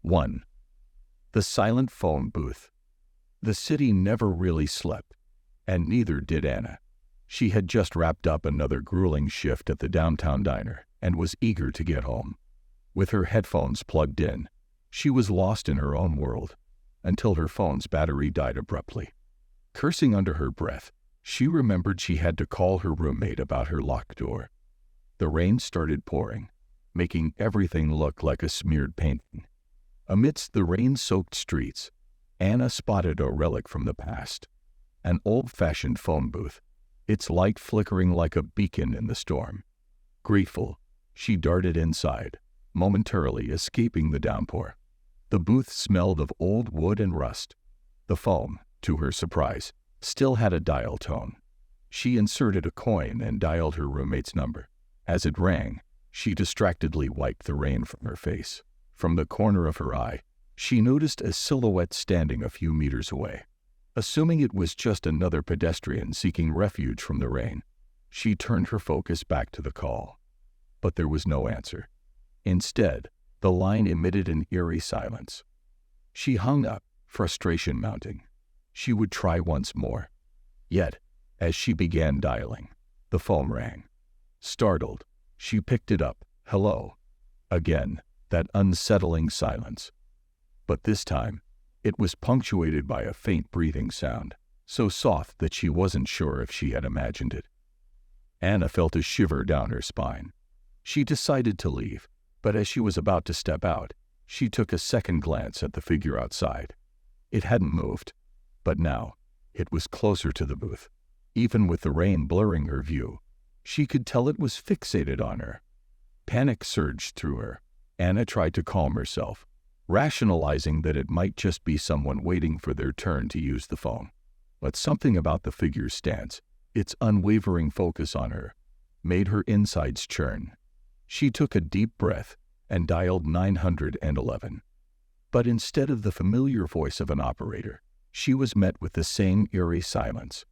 1. The silent phone booth. The city never really slept, and neither did Anna. She had just wrapped up another grueling shift at the downtown diner and was eager to get home. With her headphones plugged in, she was lost in her own world until her phone's battery died abruptly. Cursing under her breath, she remembered she had to call her roommate about her locked door. The rain started pouring, making everything look like a smeared painting. Amidst the rain-soaked streets, Anna spotted a relic from the past, an old-fashioned phone booth, its light flickering like a beacon in the storm. Grateful, she darted inside, momentarily escaping the downpour. The booth smelled of old wood and rust. The phone, to her surprise, still had a dial tone. She inserted a coin and dialed her roommate's number. As it rang, she distractedly wiped the rain from her face. From the corner of her eye, she noticed a silhouette standing a few meters away. Assuming it was just another pedestrian seeking refuge from the rain, she turned her focus back to the call. But there was no answer. Instead, the line emitted an eerie silence. She hung up, frustration mounting. She would try once more. Yet, as she began dialing, the phone rang. Startled, she picked it up. Hello. Again, that unsettling silence. But this time, it was punctuated by a faint breathing sound, so soft that she wasn't sure if she had imagined it. Anna felt a shiver down her spine. She decided to leave, but as she was about to step out, she took a second glance at the figure outside. It hadn't moved, but now, it was closer to the booth. Even with the rain blurring her view, she could tell it was fixated on her. Panic surged through her. Anna tried to calm herself, rationalizing that it might just be someone waiting for their turn to use the phone. But something about the figure's stance, its unwavering focus on her, made her insides churn. She took a deep breath and dialed 911. But instead of the familiar voice of an operator, she was met with the same eerie silence,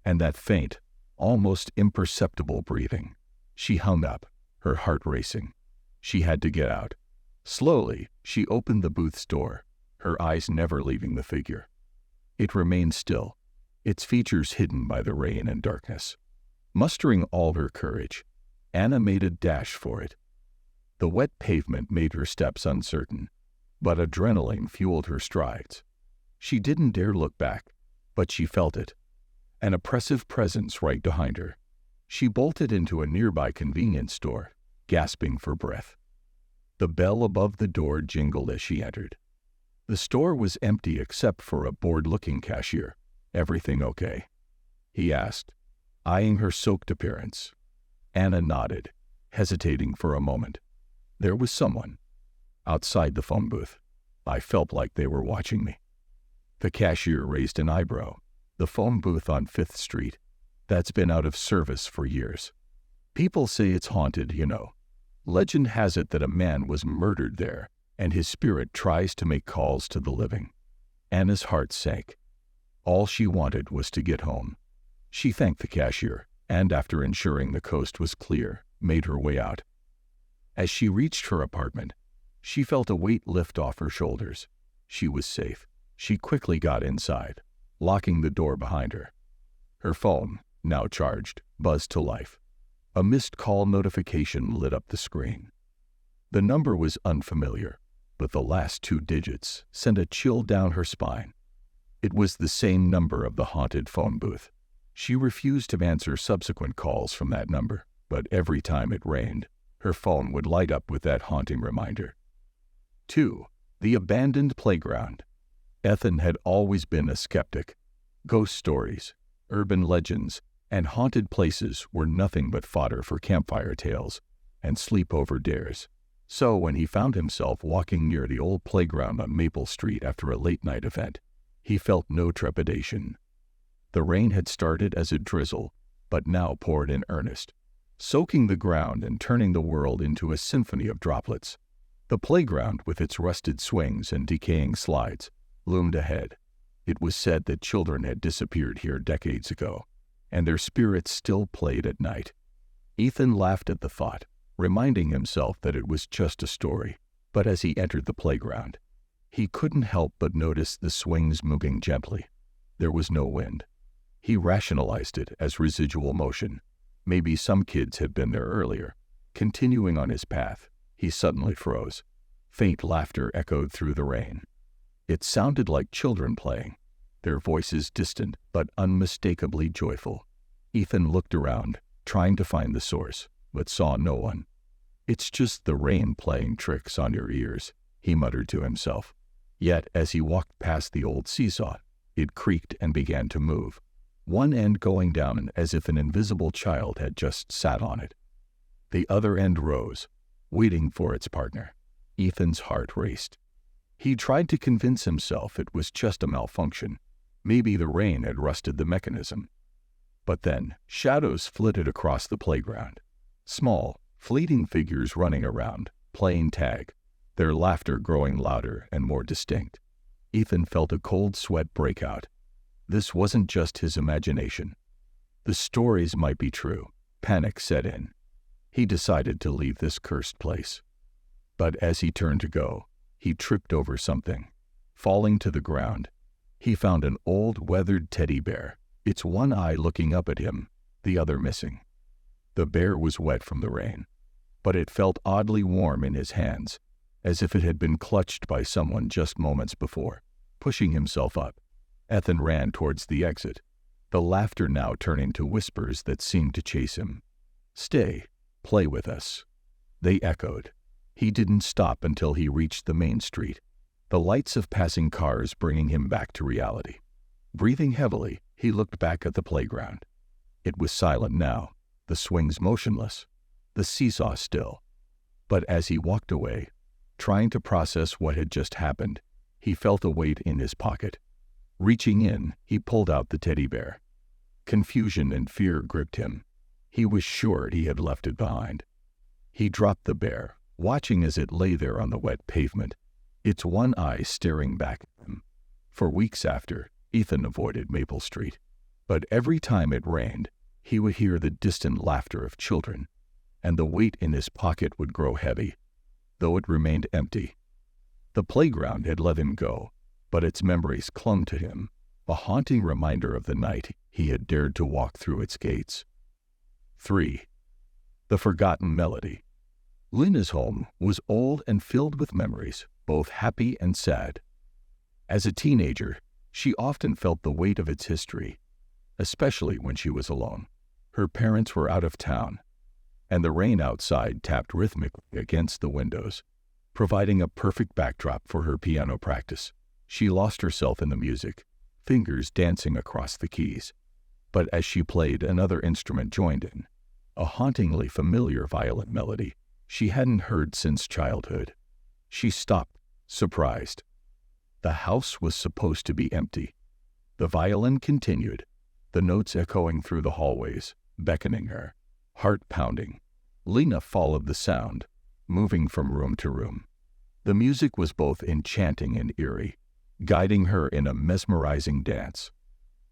and that faint, almost imperceptible breathing. She hung up, her heart racing. She had to get out. Slowly, she opened the booth's door, her eyes never leaving the figure. It remained still, its features hidden by the rain and darkness. Mustering all her courage, Anna made a dash for it. The wet pavement made her steps uncertain, but adrenaline fueled her strides. She didn't dare look back, but she felt it, an oppressive presence right behind her. She bolted into a nearby convenience store, gasping for breath. The bell above the door jingled as she entered. The store was empty except for a bored-looking cashier. "Everything okay?" he asked, eyeing her soaked appearance. Anna nodded, hesitating for a moment. There was someone outside the phone booth. I felt like they were watching me. The cashier raised an eyebrow. The phone booth on 5th Street. That's been out of service for years. People say it's haunted, you know. Legend has it that a man was murdered there, and his spirit tries to make calls to the living. Anna's heart sank. All she wanted was to get home. She thanked the cashier, and after ensuring the coast was clear, made her way out. As she reached her apartment, she felt a weight lift off her shoulders. She was safe. She quickly got inside, locking the door behind her. Her phone, now charged, buzzed to life. A missed call notification lit up the screen. The number was unfamiliar, but the last 2 digits sent a chill down her spine. It was the same number of the haunted phone booth. She refused to answer subsequent calls from that number, but every time it rained, her phone would light up with that haunting reminder. 2. The abandoned playground. Ethan had always been a skeptic. Ghost stories, urban legends, and haunted places were nothing but fodder for campfire tales and sleepover dares. So when he found himself walking near the old playground on Maple Street after a late-night event, he felt no trepidation. The rain had started as a drizzle, but now poured in earnest, soaking the ground and turning the world into a symphony of droplets. The playground, with its rusted swings and decaying slides, loomed ahead. It was said that children had disappeared here decades ago, and their spirits still played at night. Ethan laughed at the thought, reminding himself that it was just a story. But as he entered the playground, He couldn't help but notice the swings moving gently. There was no wind. He rationalized it as residual motion. Maybe some kids had been there earlier. Continuing on his path, he suddenly froze. Faint laughter echoed through the rain. It sounded like children playing, their voices distant but unmistakably joyful. Ethan looked around, trying to find the source, but saw no one. "It's just the rain playing tricks on your ears," he muttered to himself. Yet, as he walked past the old seesaw, it creaked and began to move, one end going down as if an invisible child had just sat on it. The other end rose, waiting for its partner. Ethan's heart raced. He tried to convince himself it was just a malfunction. Maybe the rain had rusted the mechanism. But then, shadows flitted across the playground. Small, fleeting figures running around, playing tag, their laughter growing louder and more distinct. Ethan felt a cold sweat break out. This wasn't just his imagination. The stories might be true. Panic set in. He decided to leave this cursed place. But as he turned to go, he tripped over something. Falling to the ground, he found an old, weathered teddy bear, its one eye looking up at him, the other missing. The bear was wet from the rain, but it felt oddly warm in his hands, as if it had been clutched by someone just moments before. Pushing himself up, Ethan ran towards the exit, the laughter now turning to whispers that seemed to chase him. "Stay, play with us," they echoed. He didn't stop until he reached the main street, the lights of passing cars bringing him back to reality. Breathing heavily, he looked back at the playground. It was silent now, the swings motionless, the seesaw still. But as he walked away, trying to process what had just happened, he felt a weight in his pocket. Reaching in, he pulled out the teddy bear. Confusion and fear gripped him. He was sure he had left it behind. He dropped the bear, watching as it lay there on the wet pavement, its one eye staring back at him. For weeks after, Ethan avoided Maple Street. But every time it rained, he would hear the distant laughter of children, and the weight in his pocket would grow heavy, though it remained empty. The playground had let him go, but its memories clung to him, a haunting reminder of the night he had dared to walk through its gates. 3. The Forgotten Melody. Lena's home was old and filled with memories, both happy and sad. As a teenager, she often felt the weight of its history, especially when she was alone. Her parents were out of town, and the rain outside tapped rhythmically against the windows, providing a perfect backdrop for her piano practice. She lost herself in the music, fingers dancing across the keys. But as she played, another instrument joined in, a hauntingly familiar violin melody she hadn't heard since childhood. She stopped, surprised. The house was supposed to be empty. The violin continued, the notes echoing through the hallways, beckoning her, heart pounding. Lena followed the sound, moving from room to room. The music was both enchanting and eerie, guiding her in a mesmerizing dance.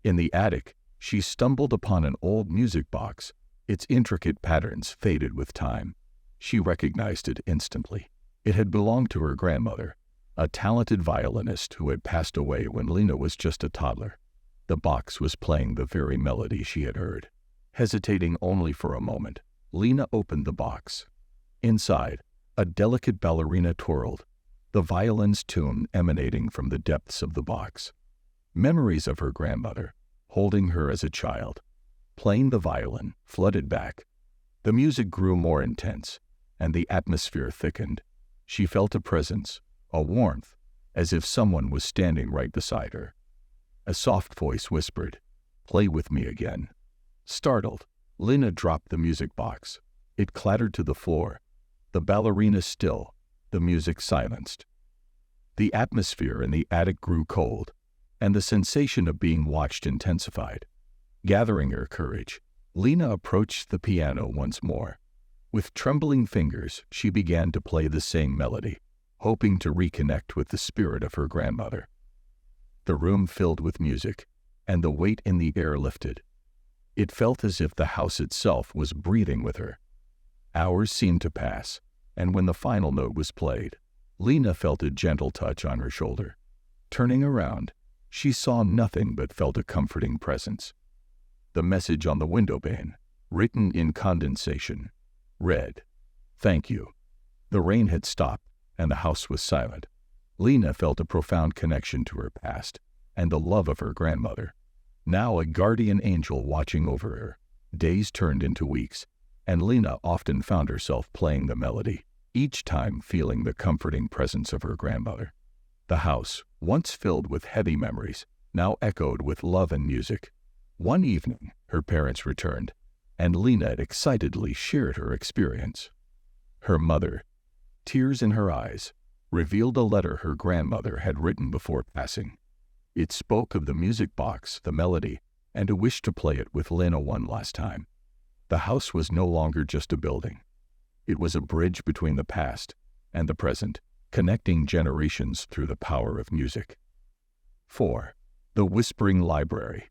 In the attic, she stumbled upon an old music box. Its intricate patterns faded with time. She recognized it instantly. It had belonged to her grandmother, a talented violinist who had passed away when Lena was just a toddler. The box was playing the very melody she had heard. Hesitating only for a moment, Lena opened the box. Inside, a delicate ballerina twirled, the violin's tune emanating from the depths of the box. Memories of her grandmother, holding her as a child, playing the violin, flooded back. The music grew more intense, and the atmosphere thickened. She felt a presence, a warmth, as if someone was standing right beside her. A soft voice whispered, "Play with me again." Startled, Lena dropped the music box. It clattered to the floor, the ballerina still, the music silenced. The atmosphere in the attic grew cold, and the sensation of being watched intensified. Gathering her courage, Lena approached the piano once more. With trembling fingers, she began to play the same melody, hoping to reconnect with the spirit of her grandmother. The room filled with music, and the weight in the air lifted. It felt as if the house itself was breathing with her. Hours seemed to pass, and when the final note was played, Lena felt a gentle touch on her shoulder. Turning around, she saw nothing but felt a comforting presence. The message on the windowpane, written in condensation, read, "Thank you." The rain had stopped, and the house was silent. Lena felt a profound connection to her past and the love of her grandmother. Now a guardian angel watching over her. Days turned into weeks, and Lena often found herself playing the melody, each time feeling the comforting presence of her grandmother. The house, once filled with heavy memories, now echoed with love and music. One evening, her parents returned, and Lena excitedly shared her experience. Her mother, tears in her eyes, revealed a letter her grandmother had written before passing. It spoke of the music box, the melody, and a wish to play it with Lena one last time. The house was no longer just a building. It was a bridge between the past and the present, connecting generations through the power of music. 4. The Whispering Library.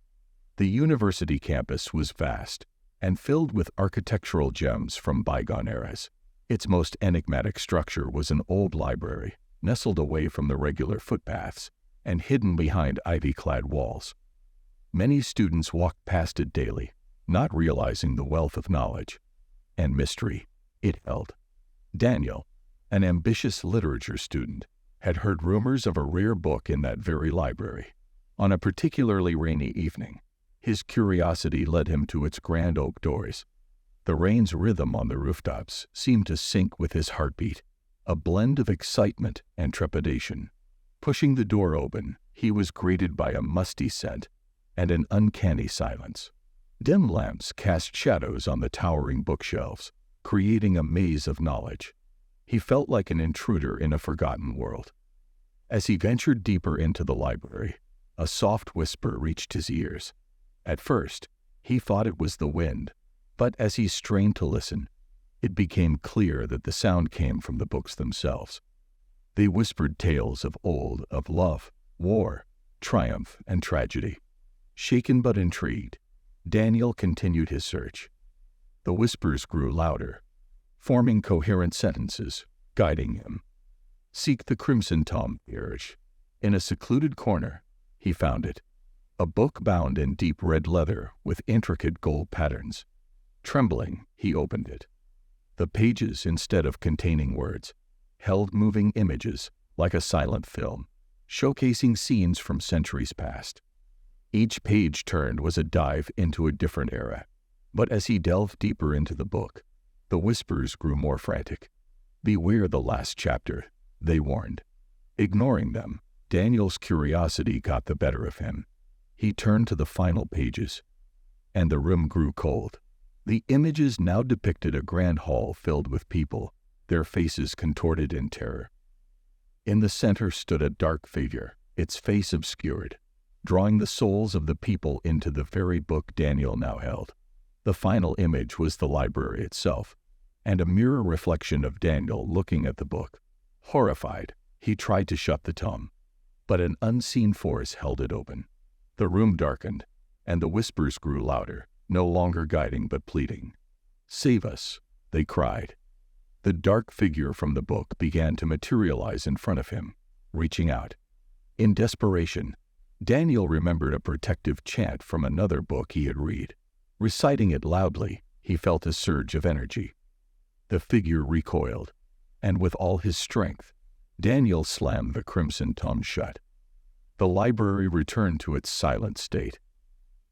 The university campus was vast and filled with architectural gems from bygone eras. Its most enigmatic structure was an old library, nestled away from the regular footpaths and hidden behind ivy-clad walls. Many students walked past it daily, not realizing the wealth of knowledge and mystery it held. Daniel, an ambitious literature student, had heard rumors of a rare book in that very library. On a particularly rainy evening, his curiosity led him to its grand oak doors. The rain's rhythm on the rooftops seemed to sync with his heartbeat, a blend of excitement and trepidation. Pushing the door open, he was greeted by a musty scent and an uncanny silence. Dim lamps cast shadows on the towering bookshelves, creating a maze of knowledge. He felt like an intruder in a forgotten world. As he ventured deeper into the library, a soft whisper reached his ears. At first, he thought it was the wind, but as he strained to listen, it became clear that the sound came from the books themselves. They whispered tales of old, of love, war, triumph, and tragedy. Shaken but intrigued, Daniel continued his search. The whispers grew louder, forming coherent sentences, guiding him. "Seek the crimson tome, Pierge." In a secluded corner, he found it. A book bound in deep red leather with intricate gold patterns. Trembling, he opened it. The pages, instead of containing words, held moving images like a silent film, showcasing scenes from centuries past. Each page turned was a dive into a different era, but as he delved deeper into the book, the whispers grew more frantic. "Beware the last chapter," they warned. Ignoring them, Daniel's curiosity got the better of him. He turned to the final pages, and the room grew cold. The images now depicted a grand hall filled with people, their faces contorted in terror. In the center stood a dark figure, its face obscured, drawing the souls of the people into the very book Daniel now held. The final image was the library itself, and a mirror reflection of Daniel looking at the book. Horrified, he tried to shut the tome, but an unseen force held it open. The room darkened, and the whispers grew louder, no longer guiding but pleading. "Save us," they cried. The dark figure from the book began to materialize in front of him, reaching out. In desperation, Daniel remembered a protective chant from another book he had read. Reciting it loudly, he felt a surge of energy. The figure recoiled, and with all his strength, Daniel slammed the crimson tome shut. The library returned to its silent state.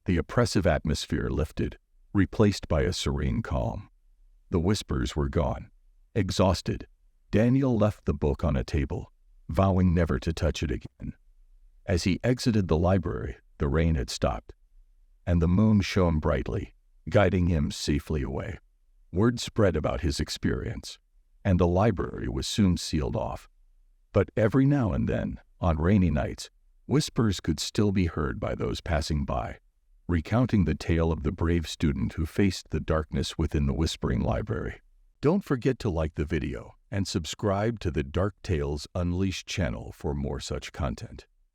The oppressive atmosphere lifted, replaced by a serene calm. The whispers were gone. Exhausted, Daniel left the book on a table, vowing never to touch it again. As he exited the library, the rain had stopped, and the moon shone brightly, guiding him safely away. Word spread about his experience, and the library was soon sealed off. But every now and then, on rainy nights, whispers could still be heard by those passing by, recounting the tale of the brave student who faced the darkness within the Whispering Library. Don't forget to like the video and subscribe to the Dark Tales Unleashed channel for more such content.